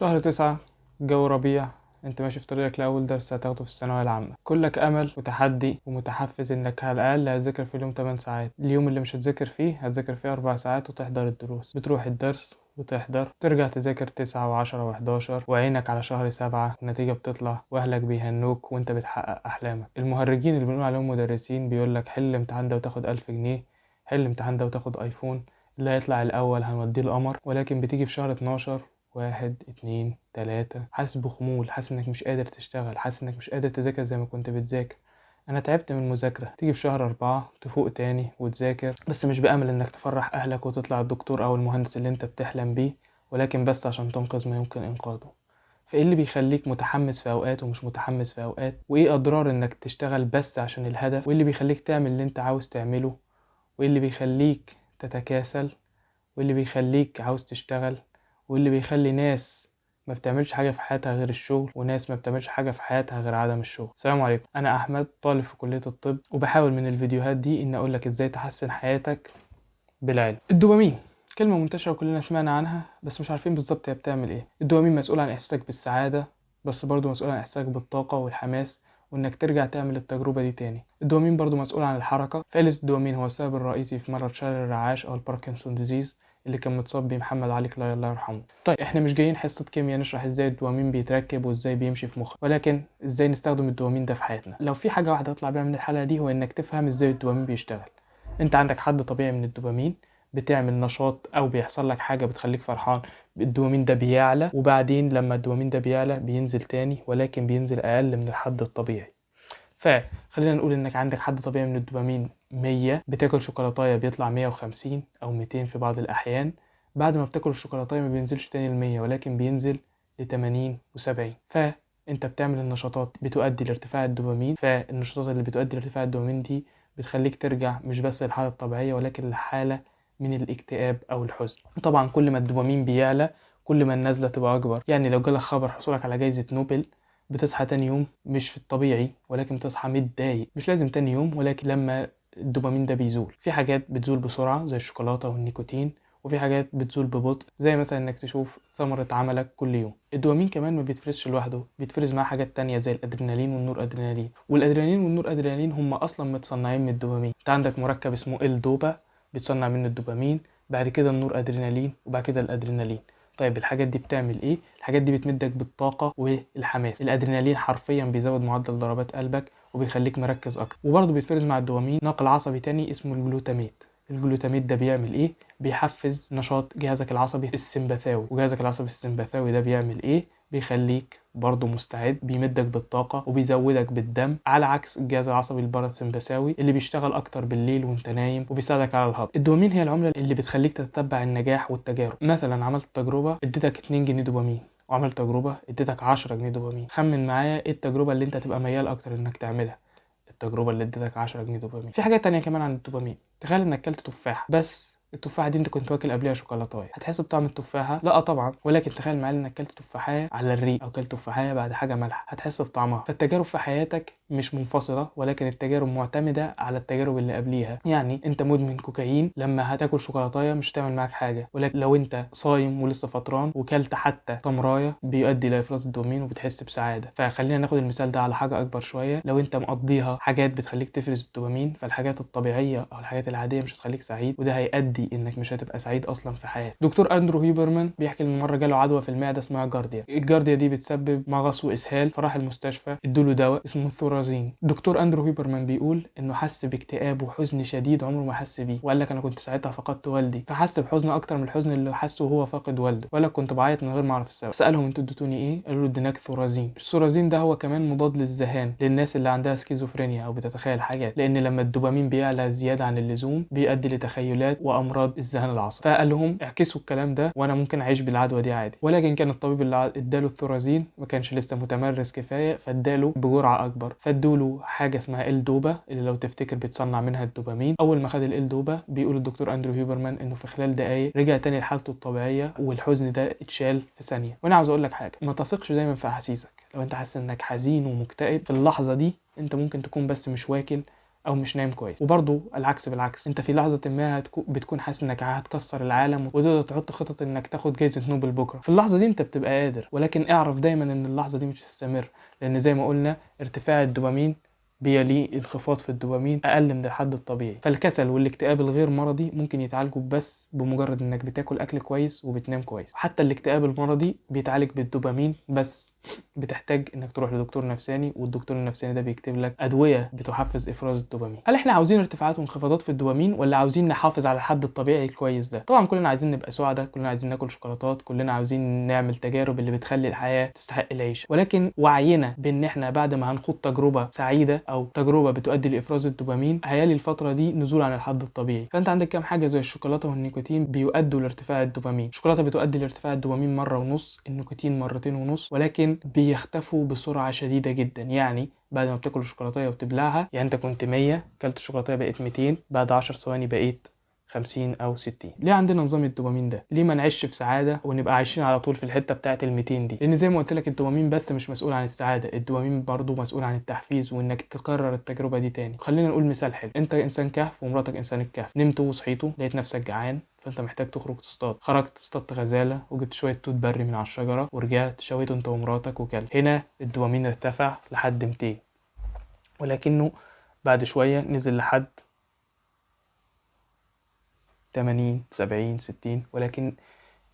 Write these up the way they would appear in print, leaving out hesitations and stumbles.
شهر 9، جو ربيع. انت ماشي في طريقك لأول درس هتاخده في الثانوية العامة. كلك أمل وتحدي ومتحفز انك على الأقل هتذاكر في اليوم 8 ساعات. اليوم اللي مش هتذاكر فيه هتذاكر فيه 4 ساعات وتحضر الدروس. بتروح الدرس وتحضر، ترجع تذاكر 9 و10 و11، وعينك على شهر 7. النتيجة بتطلع وأهلك بيهنوك وانت بتحقق أحلامك. المهرجين اللي بنقول عليهم مدرسين بيقولك حل الامتحان ده وتاخد 1000 جنيه، حل الامتحان ده وتاخد ايفون، اللي هيطلع الأول هنوديه القمر. ولكن بتيجي في شهر 12، 1 2 3، حاسس بخمول، حاسس انك مش قادر تشتغل، حاسس انك مش قادر تذاكر زي ما كنت بتذاكر. انا تعبت من المذاكرة. تيجي في شهر 4 تفوق تاني وتذاكر، بس مش بأمل انك تفرح اهلك وتطلع الدكتور او المهندس اللي انت بتحلم بيه، ولكن بس عشان تنقذ ما يمكن انقاذه. فايه اللي بيخليك متحمس في اوقات ومش متحمس في اوقات؟ وايه اضرار انك تشتغل بس عشان الهدف؟ وايه اللي بيخليك تعمل اللي انت عاوز تعمله؟ وايه اللي بيخليك تتكاسل؟ وايه اللي بيخليك عاوز تشتغل؟ وايه اللي بيخلي ناس ما بتعملش حاجة في حياتها غير الشغل، وناس ما بتعملش حاجة في حياتها غير عدم الشغل؟ السلام عليكم، أنا أحمد، طالب في كلية الطب، وبحاول من الفيديوهات دي إن أقولك إزاي تحسن حياتك بالعلم. الدوبامين كلمة منتشرة وكلنا سمعنا عنها، بس مش عارفين بالظبط هي بتعمل إيه. الدوبامين مسؤول عن إحساسك بالسعادة، بس برضه مسؤول عن إحساسك بالطاقة والحماس وإنك ترجع تعمل التجربة دي تاني. الدوبامين برضه مسؤول عن الحركة. فقلة الدوبامين هو السبب الرئيسي في مرض شلل الرعاش أو الباركنسون ديزيز اللي كان متصاب بيه محمد علي كلاي الله يرحمه. طيب احنا مش جايين حصة كيمياء نشرح ازاي الدوبامين بيتركب وازاي بيمشي في مخك، ولكن ازاي نستخدم الدوبامين ده في حياتنا. لو في حاجة واحدة هطلع بيها من الحلقة دي هو انك تفهم ازاي الدوبامين بيشتغل. انت عندك حد طبيعي من الدوبامين، بتعمل نشاط او بيحصل لك حاجة بتخليك فرحان، الدوبامين ده بيعلى، وبعدين لما الدوبامين ده بيعلى بينزل تاني، ولكن بينزل اقل من الحد الطبيعي. فخلينا نقول انك عندك حد طبيعي من الدوبامين 100، بتاكل شوكولاتايه بيطلع 150 او 200 في بعض الاحيان. بعد ما بتاكل الشوكولاتايه ما بينزلش تاني ل 100، ولكن بينزل ل 80 و70. فانت بتعمل النشاطات بتؤدي لارتفاع الدوبامين، فالنشاطات اللي بتؤدي لارتفاع الدوبامين دي بتخليك ترجع مش بس للحالة الطبيعية، ولكن لحالة من الاكتئاب أو الحزن. وطبعا كل ما الدوبامين بيعلى كل ما النزلة تبقى أكبر. يعني لو جالك خبر حصولك على جائزة نوبل، بتصحى تاني يوم مش في الطبيعي، ولكن بتصحى متضايق. مش لازم تاني يوم، ولكن لما الدوبامين ده بيزول. في حاجات بتزول بسرعة زي الشوكولاتة والنيكوتين، وفي حاجات بتزول ببطء زي مثلا انك تشوف ثمرة عملك كل يوم. الدوبامين كمان ما بيتفرزش لوحده، بيتفرز معاه حاجات تانية زي الادرينالين والنور ادرينالين. والادرينالين والنور ادرينالين هم اصلا متصنعين من الدوبامين. انت عندك مركب اسمه الدوبا بيتصنع منه الدوبامين، بعد كده النور ادرينالين، وبعد كده الادرينالين. طيب الحاجات دي بتعمل ايه؟ الحاجات دي بتمدك بالطاقة والحماس. الادرينالين حرفيا بيزود معدل ضربات قلبك وبيخليك مركز اكتر. وبرضه بيتفرز مع الدوبامين ناقل عصبي تاني اسمه الجلوتاميت. الجلوتاميت ده بيعمل ايه؟ بيحفز نشاط جهازك العصبي السمبثاوي. وجهازك العصبي السمبثاوي ده بيعمل ايه؟ بيخليك برضه مستعد، بيمدك بالطاقة وبيزودك بالدم، على عكس الجهاز العصبي الباراسمبثاوي اللي بيشتغل اكتر بالليل وانت نايم وبيساعدك على الهضم. الدوبامين هي العملة اللي بتخليك تتبع النجاح والتجارب. مثلا عملت تجربة اديتك 2 جنيه دوبامين، وعملت تجربة اديتك 10 جنيه دوبامين. خمن معايا ايه التجربة اللي انت تبقى ميال اكتر انك تعملها؟ التجربة اللي اديتك 10 جنيه دوبامين. في حاجات تانية كمان عن الدوبامين. تخيل انك اكلت تفاحة، بس التفاحة دي انت كنت واكل قبلها شوكولاتايه، هتحس بطعم التفاحة؟ لا طبعا. ولكن تخيل معايا انك اكلت تفاحية على الريق، او اكلت تفاحية بعد حاجة مالحة، هتحس بطعمها. فالتجارب في حياتك مش منفصلة، ولكن التجارب معتمدة على التجارب اللي قبليها. يعني انت مدمن كوكايين، لما هتاكل شوكولاتايه مش هتعمل معاك حاجة، ولكن لو انت صايم ولسه فطران وكلت حتى تمرايه بيؤدي لافراز الدوبامين وبتحس بسعادة. فخلينا ناخد المثال ده على حاجة اكبر شوية. لو انت مقضيها حاجات بتخليك تفرز الدوبامين، فالحاجات الطبيعية او الحاجات العادية مش هتخليك سعيد، وده هيؤدي انك مش هتبقى سعيد اصلا في حياتك. دكتور اندرو هيبرمان بيحكي ان مره جاله عدوى في المعده اسمها جارديا. الجارديا دي بتسبب مغص واسهال، فراح المستشفى ادوله دواء اسمه الثورازين. دكتور اندرو هيبرمان بيقول انه حس باكتئاب وحزن شديد عمره ما حس بيه، وقال لك انا كنت ساعتها فقدت والدي، فحس بحزن اكتر من الحزن اللي حسه وهو فاقد والده، ولا كنت بعيط من غير ما اعرف السبب. سالهم انتوا اديتوني ايه؟ قالوا له اديناك ثورازين. الثورازين ده هو كمان مضاد للذهان للناس اللي عندها سكيزوفرينيا او بتتخيل حاجات، لان لما الدوبامين بيعلى زياده عن اللزوم بيؤدي لتخيلات وامراض الذهان العصبي. فقال لهم اعكسوا الكلام ده وانا ممكن اعيش بالعدوى دي عادي. ولكن كان الطبيب اللي اداله الثورازين ما كانش لسه متمرس كفايه، فاداله بجرعه اكبر. فادوله حاجه اسمها الدوبا اللي لو تفتكر بيتصنع منها الدوبامين. اول ما خد الدوبا بيقول الدكتور اندرو هيوبرمان انه في خلال دقائق رجع تاني لحالته الطبيعيه، والحزن ده اتشال في ثانيه. وانا عاوز اقول لك حاجه، ما تثقش دايما في احاسيسك. لو انت حاسس انك حزين ومكتئب في اللحظه دي، انت ممكن تكون بس مش واكل او مش نايم كويس. وبرضو العكس بالعكس، انت في لحظه ما بتكون حاسس انك هتكسر العالم وتقدر تحط خطط انك تاخد جايزه نوبل بكره. في اللحظه دي انت بتبقى قادر، ولكن اعرف دايما ان اللحظه دي مش هتستمر، لان زي ما قلنا ارتفاع الدوبامين بيليه انخفاض في الدوبامين اقل من الحد الطبيعي. فالكسل والاكتئاب الغير مرضي ممكن يتعالجوا بس بمجرد انك بتاكل اكل كويس وبتنام كويس. حتى الاكتئاب المرضي بيتعالج بالدوبامين بس بتحتاج انك تروح لدكتور نفساني، والدكتور النفساني ده بيكتب لك ادويه بتحفز افراز الدوبامين. هل احنا عاوزين ارتفاعات وانخفاضات في الدوبامين ولا عاوزين نحافظ على الحد الطبيعي الكويس ده؟ طبعا كلنا عايزين نبقى سعداء، كلنا عايزين ناكل شوكولاتات، كلنا عاوزين نعمل تجارب اللي بتخلي الحياه تستحق العيش، ولكن وعينا بان احنا بعد ما هنخوض تجربه سعيده او تجربه بتؤدي لافراز الدوبامين هيالي الفتره دي نزول عن الحد الطبيعي. فانت عندك كام حاجه زي الشوكولاته والنيكوتين بيؤدوا لارتفاع الدوبامين. الشوكولاته بتؤدي لارتفاع الدوبامين مره ونص، النيكوتين مرتين ونص، ولكن بيختفوا بسرعه شديده جدا. يعني بعد ما بتاكل الشوكولاته وبتبلعها، يعني انت كنت 100 كلت الشوكولاته بقيت 200، بعد 10 ثواني بقيت 50 او 60. ليه عندنا نظام الدوبامين ده؟ ليه ما نعيش في سعاده ونبقى عايشين على طول في الحته بتاعه ال200 دي؟ لان زي ما قلت لك الدوبامين بس مش مسؤول عن السعاده، الدوبامين برضو مسؤول عن التحفيز وانك تكرر التجربه دي تاني. خلينا نقول مثال حلو، انت انسان كهف ومراتك انسان الكهف، نمتوا وصحيتوا لقيت نفسك جعان فانت محتاج تخرج تصطاد، خرجت اصطادت غزاله وجبت شويه توت بري من على الشجره ورجعت شويته انت ومراتك وكلت. هنا الدوبامين ارتفع لحد 200، ولكنه بعد شويه نزل لحد 80 70 60، ولكن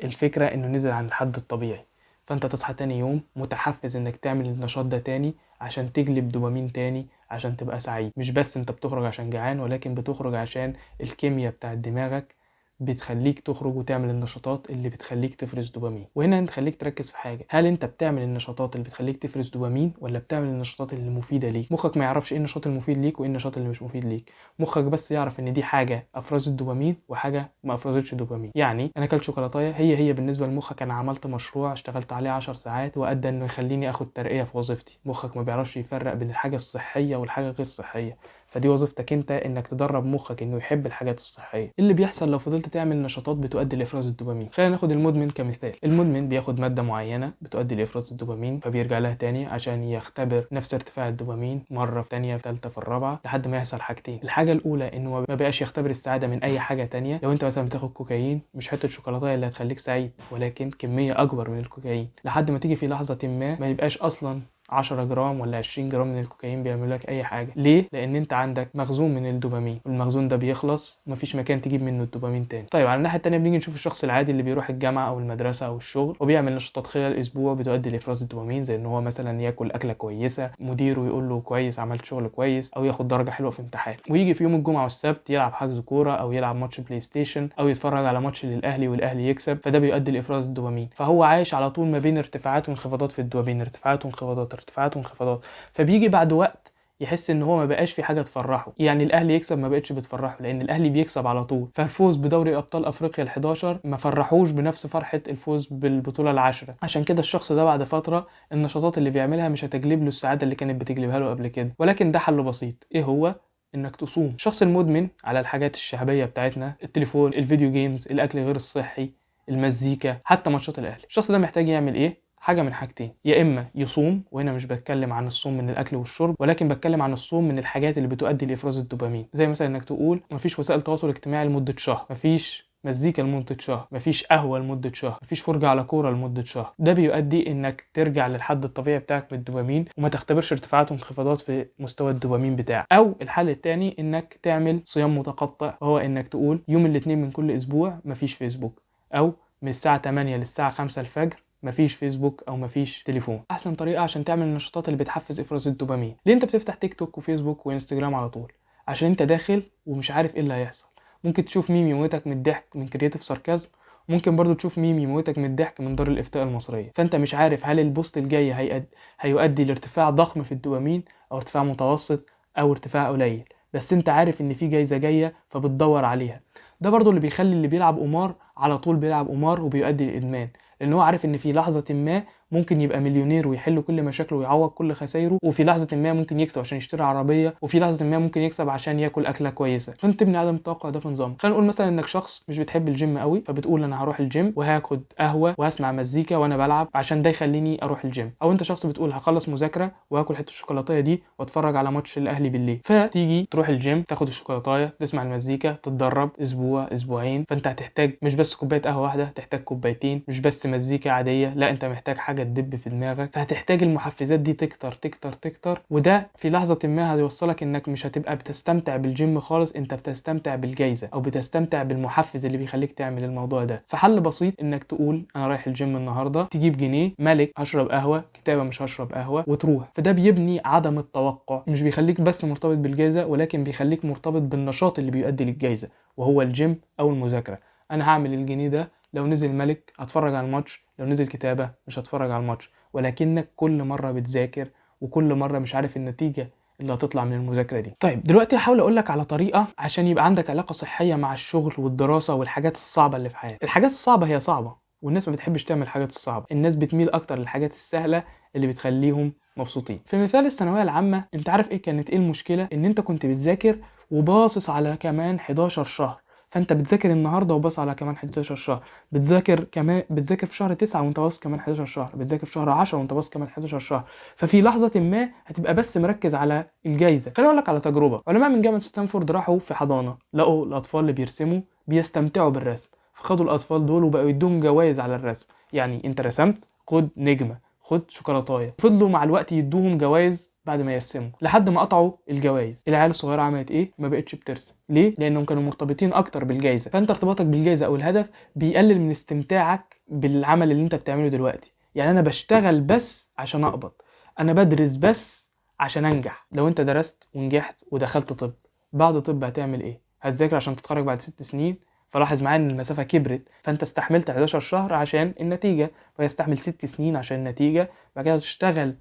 الفكرة انه نزل عن الحد الطبيعي. فانت تصحى تاني يوم متحفز انك تعمل النشاط ده تاني عشان تجلب دوبامين تاني عشان تبقى سعيد. مش بس انت بتخرج عشان جعان، ولكن بتخرج عشان الكيمياء بتاعت دماغك بتخليك تخرج وتعمل النشاطات اللي بتخليك تفرز دوبامين. وهنا انت خليك تركز في حاجة، هل انت بتعمل النشاطات اللي بتخليك تفرز دوبامين ولا بتعمل النشاطات اللي مفيدة ليك؟ مخك ما يعرفش ايه النشاط المفيد ليك وايه النشاط اللي مش مفيد ليك، مخك بس يعرف ان دي حاجة افرزت دوبامين وحاجة ما افرزتش دوبامين. يعني انا اكلت شوكولاتايه هي بالنسبة لمخك انا عملت مشروع اشتغلت عليه 10 ساعات وادى انه يخليني اخد ترقية في وظيفتي. مخك ما بيعرفش يفرق بين الحاجة الصحية والحاجة غير صحية، فدي وظيفتك انت انك تدرب مخك انه يحب الحاجات الصحيه. اللي بيحصل لو فضلت تعمل نشاطات بتؤدي لافراز الدوبامين؟ خلينا ناخد المدمن كمثال. المدمن بياخد ماده معينه بتؤدي لافراز الدوبامين فبيرجع لها تاني عشان يختبر نفس ارتفاع الدوبامين مره في تانية في ثالثه في الرابعه لحد ما يحصل حاجتين. الحاجه الاولى انه ما بقاش يختبر السعاده من اي حاجه تانية. لو انت مثلا بتاخد كوكايين مش حته شوكولاته اللي هتخليك سعيد، ولكن كميه اكبر من الكوكايين لحد ما تيجي في لحظه ما يبقاش اصلا 10 جرام ولا 20 جرام من الكوكايين بيعمل لك اي حاجه. ليه؟ لان انت عندك مخزون من الدوبامين، والمخزون ده بيخلص مفيش مكان تجيب منه الدوبامين تاني. طيب على الناحيه التانيه بنيجي نشوف الشخص العادي اللي بيروح الجامعه او المدرسه او الشغل وبيعمل نشاطات خلال الاسبوع بتؤدي لافراز الدوبامين، زي ان هو مثلا ياكل اكله كويسه، مديره يقول له كويس عملت شغل كويس، او ياخد درجه حلوه في امتحان. ويجي في يوم الجمعه والسبت يلعب حجز كوره او يلعب ماتش بلاي ستيشن او يتفرج على ماتش للاهلي والاهلي يكسب، فده بيؤدي لافراز الدوبامين. فهو عايش على طول ما بين ارتفاعات وانخفاضات في الدوبامين، ارتفاعات وانخفاضات ارتفاعات وانخفاضات. فبيجي بعد وقت يحس ان هو ما بقاش في حاجه تفرحه. يعني الاهلي يكسب ما بقتش بتفرحه لان الاهلي بيكسب على طول. فالفوز بدوري ابطال افريقيا ال11 ما فرحوش بنفس فرحه الفوز بالبطوله العاشره. عشان كده الشخص ده بعد فتره النشاطات اللي بيعملها مش هتجلب له السعاده اللي كانت بتجلبها له قبل كده. ولكن ده حل بسيط، ايه هو؟ انك تصوم. الشخص المدمن على الحاجات الشعبيه بتاعتنا، التليفون، الفيديو جيمز، الاكل غير الصحي، المزيكا، حتى ماتشات الاهلي، الشخص ده محتاج يعمل ايه؟ حاجه من حاجتين، يا اما يصوم، وهنا مش بتكلم عن الصوم من الاكل والشرب ولكن بتكلم عن الصوم من الحاجات اللي بتؤدي لافراز الدوبامين، زي مثلا انك تقول مفيش وسائل تواصل اجتماعي لمده شهر، مفيش مزيكا لمده شهر، مفيش قهوه لمده شهر، مفيش فرجه على كوره لمده شهر. ده بيؤدي انك ترجع للحد الطبيعي بتاعك من الدوبامين وما تختبرش ارتفاعات وانخفاضات في مستوى الدوبامين بتاعك. او الحل الثاني انك تعمل صيام متقطع، وهو انك تقول يوم الاثنين من كل اسبوع مفيش فيسبوك، او من الساعه 8 للساعه 5 الفجر مفيش فيسبوك او مفيش تليفون. احسن طريقه عشان تعمل النشاطات اللي بتحفز افراز الدوبامين. ليه انت بتفتح تيك توك وفيسبوك وانستجرام على طول؟ عشان انت داخل ومش عارف ايه اللي هيحصل. ممكن تشوف ميم يموتك من الضحك من كرياتيف ساركازم، ممكن برضو تشوف ميم يموتك من الضحك من دار الافتاء المصريه. فانت مش عارف هل البوست الجاي هيؤدي لارتفاع ضخم في الدوبامين او ارتفاع متوسط او ارتفاع قليل، بس انت عارف ان في جايزه جايه فبتدور عليها. ده برضو اللي بيخلي اللي بيلعب قمار على طول بيلعب قمار وبيؤدي للادمان، لان هو عارف ان في لحظه ما ممكن يبقى مليونير ويحل كل مشاكله ويعوض كل خسايره، وفي لحظه ما ممكن يكسب عشان يشتري عربيه، وفي لحظه ما ممكن يكسب عشان ياكل اكله كويسه. فانت تبني عدم التوقع ده في نظامك. خلينا نقول مثلا انك شخص مش بتحب الجيم قوي، فبتقول انا هروح الجيم وهاخد قهوه وهسمع مزيكا وانا بلعب عشان ده يخليني اروح الجيم. او انت شخص بتقول هخلص مذاكره وهاكل حته الشوكولاته دي واتفرج على ماتش الاهلي بالليل، فتيجي تروح الجيم تاخد الشوكولاته تسمع المزيكا تتدرب اسبوع اسبوعين. فانت هتحتاج مش بس كوبايه قهوه واحده، هتحتاج كوبايتين، مش بس مزيكا عاديه، لا انت محتاج حاجه تدب في دماغك. فهتحتاج المحفزات دي تكتر تكتر تكتر، وده في لحظه ما هيوصلك انك مش هتبقى بتستمتع بالجيم خالص، انت بتستمتع بالجايزه او بتستمتع بالمحفز اللي بيخليك تعمل الموضوع ده. فحل بسيط انك تقول انا رايح الجيم النهارده، تجيب جنيه ملك هشرب قهوه، كتابه مش هشرب قهوه، وتروح. فده بيبني عدم التوقع، مش بيخليك بس مرتبط بالجائزه ولكن بيخليك مرتبط بالنشاط اللي بيؤدي للجائزه وهو الجيم او المذاكره. انا هعمل الجنيه ده، لو نزل ملك هتفرج على الماتش، لو نزل كتابه مش هتفرج على الماتش. ولكنك كل مره بتذاكر وكل مره مش عارف النتيجه اللي هتطلع من المذاكره دي. طيب دلوقتي هحاول اقول لك على طريقه عشان يبقى عندك علاقه صحيه مع الشغل والدراسه والحاجات الصعبه اللي في حياتك. الحاجات الصعبه هي صعبه والناس ما بتحبش تعمل الحاجات الصعبه، الناس بتميل اكتر للحاجات السهله اللي بتخليهم مبسوطين. في مثال الثانويه العامه، انت عارف كانت ايه المشكله؟ ان انت كنت بتذاكر وباصص على كمان 11 شهر. فانت بتذاكر النهارده وباصص على كمان 11 شهر، بتذاكر في شهر 9 وانت باصص كمان 11 شهر، بتذاكر في شهر 10 وانت باصص كمان 11 شهر. ففي لحظه ما هتبقى بس مركز على الجايزه. خليني اقول لك على تجربه. علماء من جامعه ستانفورد راحوا في حضانه، لقوا الاطفال اللي بيرسموا بيستمتعوا بالرسم، فخدوا الاطفال دول وبقوا يدوهم جوائز على الرسم. يعني انت رسمت، خد نجمه، خد شوكولاتايه. فضلوا مع الوقت يدوهم جوائز بعد ما يرسموا لحد ما قطعوا الجوائز. العيال الصغيره عملت ايه؟ ما بقتش بترسم. ليه؟ لانهم كانوا مرتبطين اكتر بالجائزه. فانت ارتباطك بالجائزه او الهدف بيقلل من استمتاعك بالعمل اللي انت بتعمله دلوقتي. يعني انا بشتغل بس عشان اقبض، انا بدرس بس عشان انجح. لو انت درست ونجحت ودخلت طب، بعد طب هتعمل ايه؟ هتذاكر عشان تتخرج بعد 6 سنين. فلاحظ معايا ان المسافه كبرت، فانت استحملت 11 شهر عشان النتيجه، ويستحمل 6 سنين عشان النتيجه. بعد كده تشتغل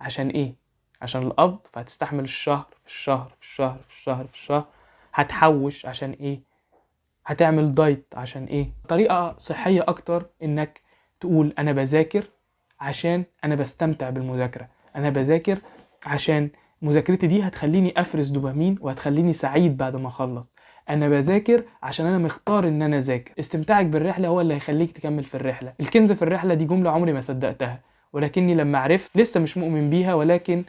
عشان ايه؟ عشان القبض. فهتستحمل الشهر في الشهر في الشهر في الشهر في الشهر. هتحوش عشان ايه؟ هتعمل دايت عشان ايه؟ طريقة صحية اكتر انك تقول انا بذاكر عشان انا بستمتع بالمذاكرة، انا بذاكر عشان مذاكرتي دي هتخليني افرز دوبامين وهتخليني سعيد بعد ما اخلص. انا بذاكر عشان انا مختار ان انا اذاكر. استمتاعك بالرحلة هو اللي هيخليك تكمل في الرحلة. الكنز في الرحلة دي جملة عمري ما صدقتها، ولكني لما عرفت، لسه مش مؤمن بيها، ولكن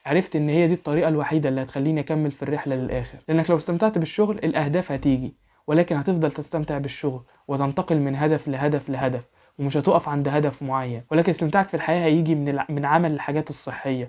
عرفت ان هي دي الطريقة الوحيدة اللي هتخليني اكمل في الرحلة للاخر. لانك لو استمتعت بالشغل الاهداف هتيجي، ولكن هتفضل تستمتع بالشغل وتنتقل من هدف لهدف لهدف، ومش هتقف عند هدف معين. ولكن استمتاعك في الحياة هيجي من عمل الحاجات الصحية،